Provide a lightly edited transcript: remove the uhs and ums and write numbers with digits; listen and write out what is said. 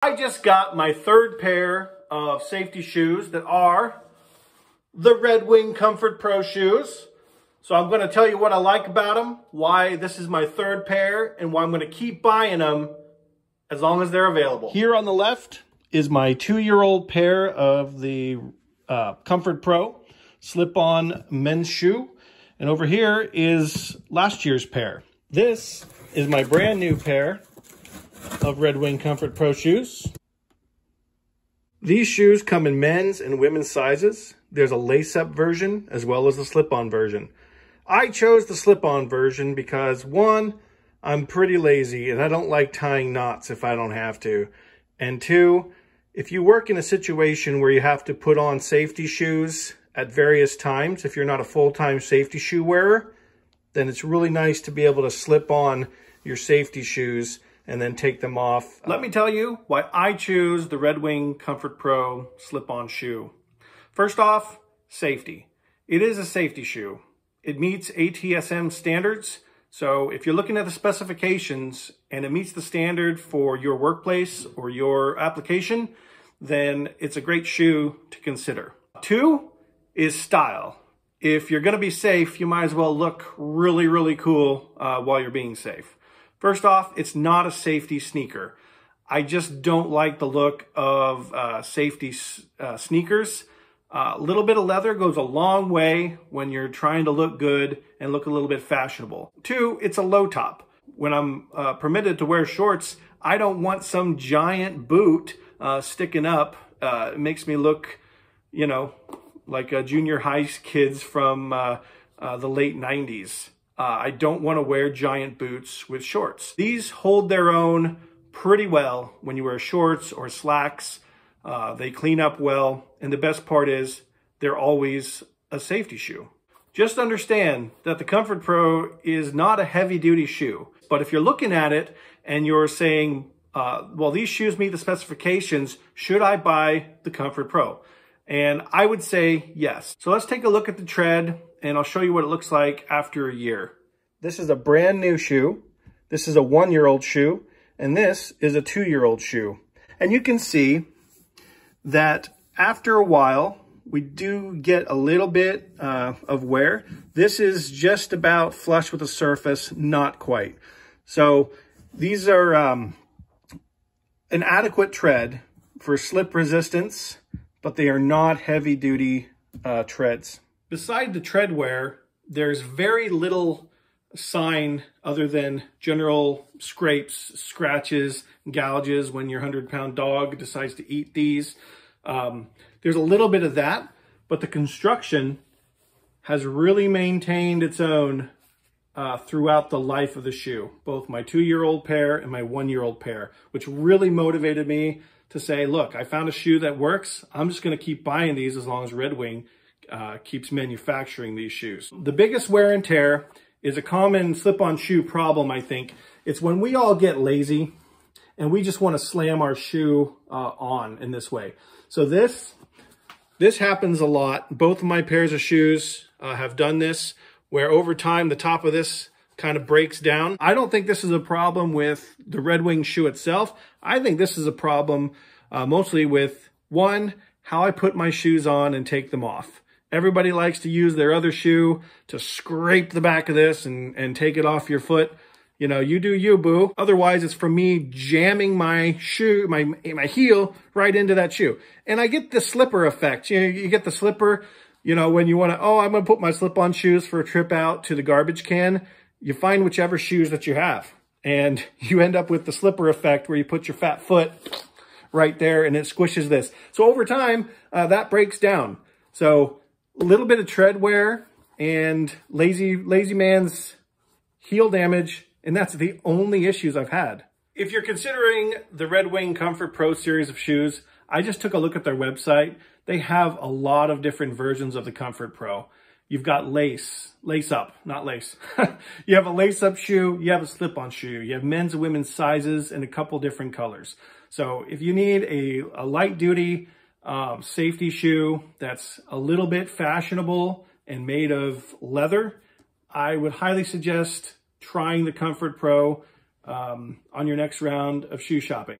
I just got my third pair of safety shoes that are the Red Wing ComfortPro shoes. So I'm going to tell you what I like about them, why this is my third pair, and why I'm going to keep buying them as long as they're available. Here on the left is my 2-year-old pair of the ComfortPro slip-on men's shoe. And over here is last year's pair. This is my brand new pair of Red Wing ComfortPro shoes. These shoes come in men's and women's sizes. There's a lace-up version as well as the slip-on version. I chose the slip-on version because, one, I'm pretty lazy and I don't like tying knots if I don't have to. And two, if you work in a situation where you have to put on safety shoes at various times, if you're not a full-time safety shoe wearer, then it's really nice to be able to slip on your safety shoes and then take them off. Let me tell you why I choose the Red Wing ComfortPro slip-on shoe. First off, safety. It is a safety shoe. It meets Atsm standards. So if you're looking at the specifications and it meets the standard for your workplace or your application, then it's a great shoe to consider. Two is style. If you're going to be safe, you might as well look really, really cool while you're being safe. First off, it's not a safety sneaker. I just don't like the look of safety sneakers. A little bit of leather goes a long way when you're trying to look good and look a little bit fashionable. Two, it's a low top. When I'm permitted to wear shorts, I don't want some giant boot sticking up. It makes me look, you know, like junior high kids from the late 90s. I don't want to wear giant boots with shorts. These hold their own pretty well when you wear shorts or slacks. They clean up well, and the best part is they're always a safety shoe. Just understand that the ComfortPro is not a heavy-duty shoe, but if you're looking at it and you're saying, well, these shoes meet the specifications, should I buy the ComfortPro? And I would say yes. So let's take a look at the tread, and I'll show you what it looks like after a year. This is a brand new shoe. This is a 1-year-old shoe, and this is a 2-year-old shoe. And you can see that after a while, we do get a little bit of wear. This is just about flush with the surface, not quite. So these are an adequate tread for slip resistance, but they are not heavy-duty treads. Beside the tread wear, there's very little sign other than general scrapes, scratches, gouges when your 100-pound dog decides to eat these. There's a little bit of that, but the construction has really maintained its own throughout the life of the shoe, both my 2-year-old pair and my 1-year-old pair, which really motivated me to say, look, I found a shoe that works. I'm just going to keep buying these as long as Red Wing keeps manufacturing these shoes. The biggest wear and tear is a common slip-on shoe problem, I think. It's when we all get lazy and we just want to slam our shoe on in this way. So this happens a lot. Both of my pairs of shoes have done this, where over time the top of this kind of breaks down. I don't think this is a problem with the Red Wing shoe itself. I think this is a problem mostly with, one, how I put my shoes on and take them off. Everybody likes to use their other shoe to scrape the back of this and take it off your foot. You know, you do you, boo. Otherwise, it's from me jamming my shoe, my heel right into that shoe. And I get the slipper effect. You know, you get the slipper, you know, when you want to, oh, I'm going to put my slip-on shoes for a trip out to the garbage can. You find whichever shoes that you have. And you end up with the slipper effect where you put your fat foot right there and it squishes this. So over time, that breaks down. So a little bit of tread wear and lazy man's heel damage, and that's the only issues I've had. If you're considering the Red Wing ComfortPro series of shoes, I just took a look at their website. They have a lot of different versions of the ComfortPro. You've got lace up, not lace. You have a lace-up shoe, you have a slip-on shoe, you have men's and women's sizes and a couple different colors. So if you need a light-duty safety shoe that's a little bit fashionable and made of leather, I would highly suggest trying the ComfortPro on your next round of shoe shopping.